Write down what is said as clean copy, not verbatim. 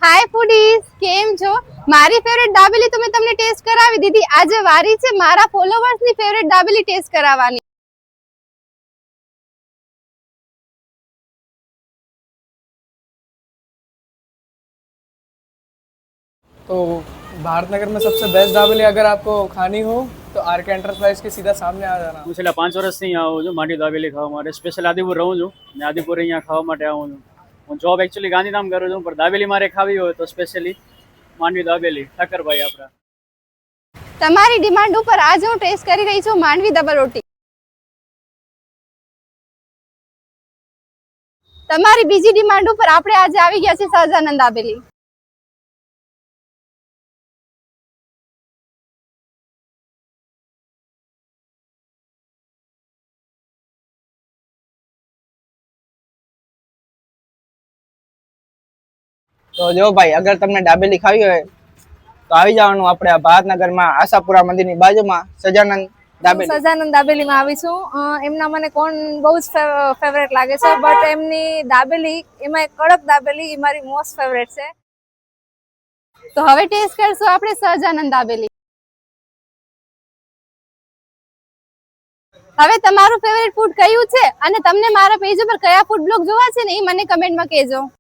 હાય foodies, કેમ છો? મારી ફેવરેટ દાબેલી તો મેં તમને ટેસ્ટ કરાવી દીધી. આજે વારી છે મારા ફોલોવર્સની ફેવરેટ દાબેલી ટેસ્ટ કરાવવાની. तो भारतनगर में सबसे बेस्ट दाबेली अगर आपको खानी हो तो आर के एंटरप्राइज के सीधा सामने आ जाना. હું છેલ્લા 5 વર્ષથી અહીંયા આવું છું માંડવી દાબેલી ખાવા માટે. સ્પેશિયલ આદિપુર રહું છું ને આદિપુર અહીંયા ખાવા માટે આવું છું. હું જોબ એકચ્યુઅલી ગાંધીધામ કરું છું, પણ દાબેલી મારે ખાવી હોય તો સ્પેશિયલી માંડવી દાબેલી ઠક્કરભાઈ આપણા. તમારી ડિમાન્ડ ઉપર આજે હું ટેસ્ટ કરી રહી છું માંડવી ડબલ રોટી. તમારી બીજી ડિમાન્ડ ઉપર આપણે આજે આવી ગયા છે સહજાનંદ દાબેલી. તો જો ભાઈ, અગર તમને દાબેલી ખાવી હોય તો આવી જવાનું આપણે આ ભારતનગરમાં આશાપુરા મંદિરની બાજુમાં સજાનંદ દાબેલી. સજાનંદ દાબેલીમાં આવી છું. એમના મને કોણ બહુ જ ફેવરેટ લાગે છે, બટ એમની દાબેલી, એમાં કડક દાબેલી એ મારી મોસ્ટ ફેવરેટ છે. તો હવે ટેસ્ટ કરશું આપણે સહજાનંદ દાબેલી. હવે તમારું ફેવરેટ ફૂડ કયું છે અને તમને મારા પેજ ઉપર કયા ફૂડ બ્લોગ જોવા છે ને એ મને કમેન્ટમાં કહેજો.